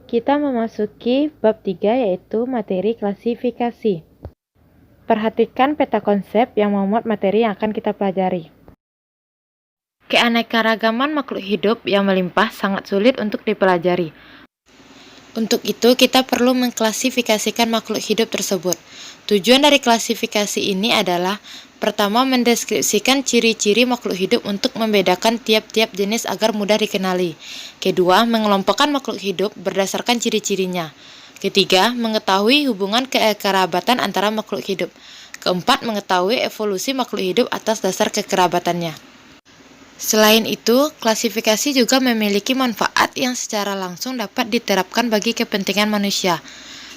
Kita memasuki bab 3 yaitu materi klasifikasi. Perhatikan peta konsep yang memuat materi yang akan kita pelajari. Keanekaragaman makhluk hidup yang melimpah sangat sulit untuk dipelajari. Untuk itu, kita perlu mengklasifikasikan makhluk hidup tersebut. Tujuan dari klasifikasi ini adalah pertama, mendeskripsikan ciri-ciri makhluk hidup untuk membedakan tiap-tiap jenis agar mudah dikenali. Kedua, mengelompokkan makhluk hidup berdasarkan ciri-cirinya. Ketiga, mengetahui hubungan kekerabatan antara makhluk hidup. Keempat, mengetahui evolusi makhluk hidup atas dasar kekerabatannya. Selain itu, klasifikasi juga memiliki manfaat yang secara langsung dapat diterapkan bagi kepentingan manusia.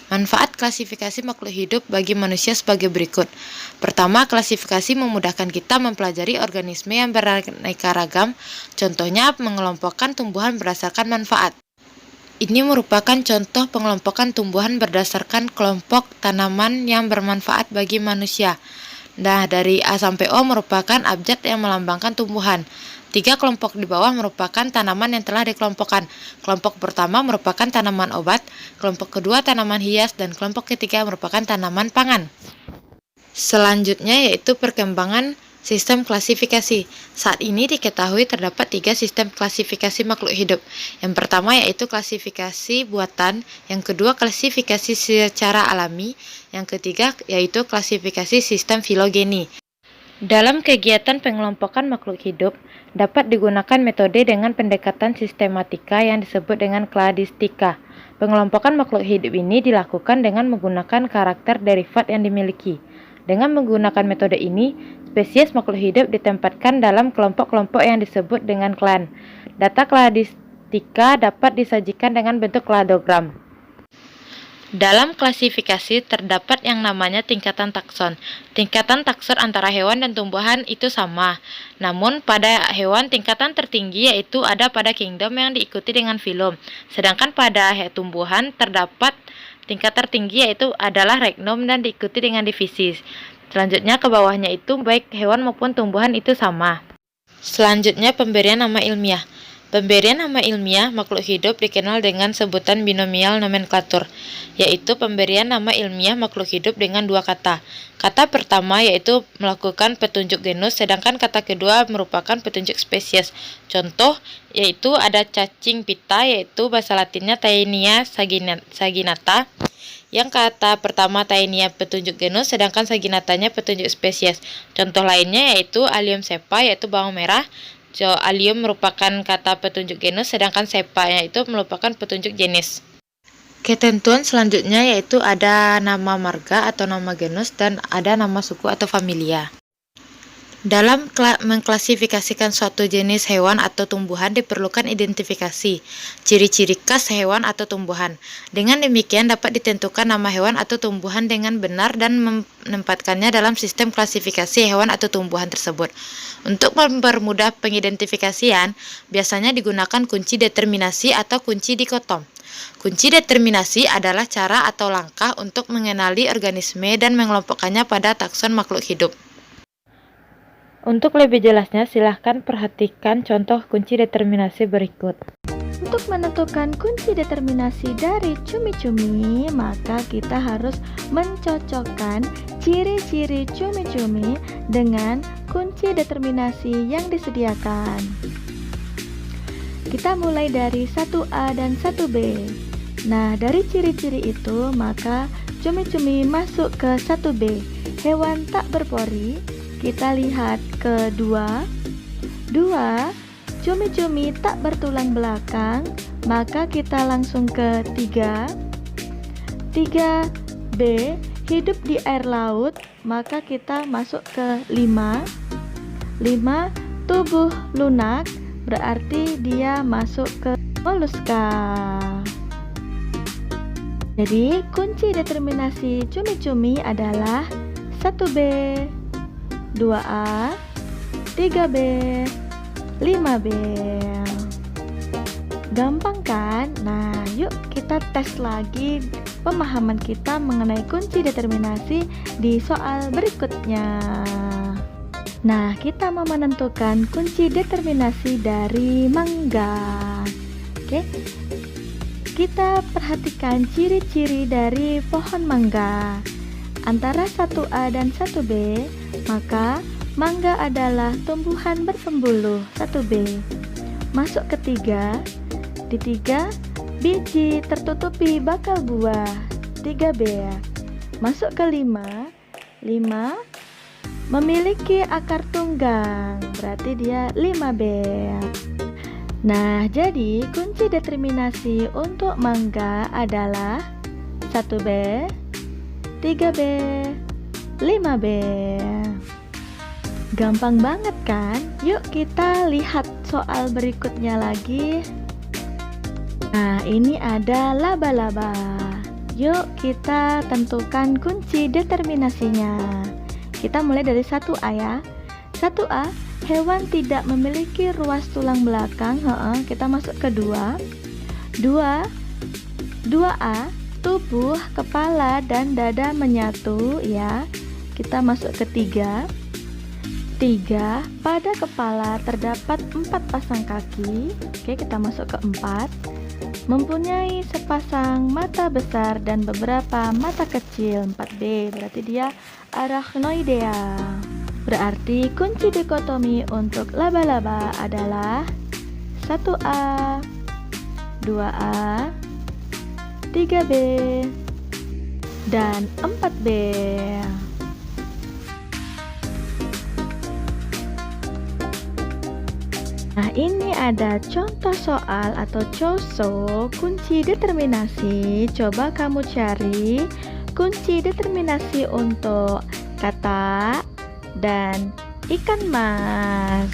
Manfaat klasifikasi makhluk hidup bagi manusia sebagai berikut. Pertama, klasifikasi memudahkan kita mempelajari organisme yang beraneka ragam, contohnya mengelompokkan tumbuhan berdasarkan manfaat. Ini merupakan contoh pengelompokan tumbuhan berdasarkan kelompok tanaman yang bermanfaat bagi manusia. Nah, dari A sampai O merupakan abjad yang melambangkan tumbuhan. 3 kelompok di bawah merupakan tanaman yang telah dikelompokkan. Kelompok pertama merupakan tanaman obat, kelompok kedua tanaman hias, dan kelompok ketiga merupakan tanaman pangan. Selanjutnya yaitu perkembangan sistem klasifikasi. Saat ini diketahui terdapat 3 sistem klasifikasi makhluk hidup. Yang pertama yaitu klasifikasi buatan, yang kedua klasifikasi secara alami, yang ketiga yaitu klasifikasi sistem filogeni. Dalam kegiatan pengelompokan makhluk hidup, dapat digunakan metode dengan pendekatan sistematika yang disebut dengan kladistika. Pengelompokan makhluk hidup ini dilakukan dengan menggunakan karakter derivat yang dimiliki. Dengan menggunakan metode ini, spesies makhluk hidup ditempatkan dalam kelompok-kelompok yang disebut dengan klan. Data kladistika dapat disajikan dengan bentuk kladogram. Dalam klasifikasi terdapat yang namanya tingkatan takson. Tingkatan takson antara hewan dan tumbuhan itu sama. Namun pada hewan tingkatan tertinggi yaitu ada pada kingdom yang diikuti dengan filum. Sedangkan pada tumbuhan terdapat tingkat tertinggi yaitu adalah regnum dan diikuti dengan divisi. Selanjutnya ke bawahnya itu baik hewan maupun tumbuhan itu sama. Selanjutnya pemberian nama ilmiah. Pemberian nama ilmiah makhluk hidup dikenal dengan sebutan binomial nomenklatur, yaitu pemberian nama ilmiah makhluk hidup dengan 2 kata. Kata pertama yaitu melakukan petunjuk genus, sedangkan kata kedua merupakan petunjuk spesies. Contoh yaitu ada cacing pita yaitu bahasa latinnya Taenia saginata. Yang kata pertama Taenia petunjuk genus, sedangkan saginatanya petunjuk spesies. Contoh lainnya yaitu Allium cepa yaitu bawang merah. Allium merupakan kata petunjuk genus, sedangkan cepa itu merupakan petunjuk jenis. Ketentuan selanjutnya yaitu ada nama marga atau nama genus dan ada nama suku atau familia. Dalam mengklasifikasikan suatu jenis hewan atau tumbuhan diperlukan identifikasi, ciri-ciri khas hewan atau tumbuhan. Dengan demikian dapat ditentukan nama hewan atau tumbuhan dengan benar dan menempatkannya dalam sistem klasifikasi hewan atau tumbuhan tersebut. Untuk mempermudah pengidentifikasian, biasanya digunakan kunci determinasi atau kunci dikotom. Kunci determinasi adalah cara atau langkah untuk mengenali organisme dan mengelompokkannya pada takson makhluk hidup. Untuk lebih jelasnya, silahkan perhatikan contoh kunci determinasi berikut. Untuk menentukan kunci determinasi dari cumi-cumi, maka kita harus mencocokkan ciri-ciri cumi-cumi dengan kunci determinasi yang disediakan. Kita mulai dari 1A dan 1B. Nah, dari ciri-ciri itu, maka cumi-cumi masuk ke 1B. Hewan tak berpori. Kita lihat ke 2. Cumi-cumi tak bertulang belakang, maka kita langsung ke 3. 3B, hidup di air laut, maka kita masuk ke 5. 5, tubuh lunak, berarti dia masuk ke moluska. Jadi, kunci determinasi cumi-cumi adalah 1B, 2A, 3B, 5B. Gampang kan? Nah, yuk kita tes lagi pemahaman kita mengenai kunci determinasi di soal berikutnya. Nah, kita mau menentukan kunci determinasi dari mangga. Oke. kita perhatikan ciri-ciri dari pohon mangga. Antara 1A dan 1B, maka mangga adalah tumbuhan berpembuluh 1B. Masuk ke 3, di 3, biji tertutupi bakal buah 3B ya. Masuk ke 5, 5 memiliki akar tunggang, berarti dia 5B. Nah, jadi kunci determinasi untuk mangga adalah 1B, 3B, 5B. Gampang banget kan? Yuk kita lihat soal berikutnya lagi. Nah, ini ada laba-laba. Yuk kita tentukan kunci determinasinya. Kita mulai dari 1A ya. 1A, hewan tidak memiliki ruas tulang belakang. Kita masuk ke 2. 2A, tubuh, kepala, dan dada menyatu ya. Kita masuk ke 3. 3, pada kepala terdapat 4 pasang kaki. Oke, kita masuk ke 4. Mempunyai sepasang mata besar dan beberapa mata kecil. 4B, berarti dia Arachnoidea. Berarti kunci dikotomi untuk laba-laba adalah 1A, 2A, 3B, dan 4B. Nah, ini ada contoh soal atau coso kunci determinasi. Coba kamu cari kunci determinasi untuk kata dan ikan mas.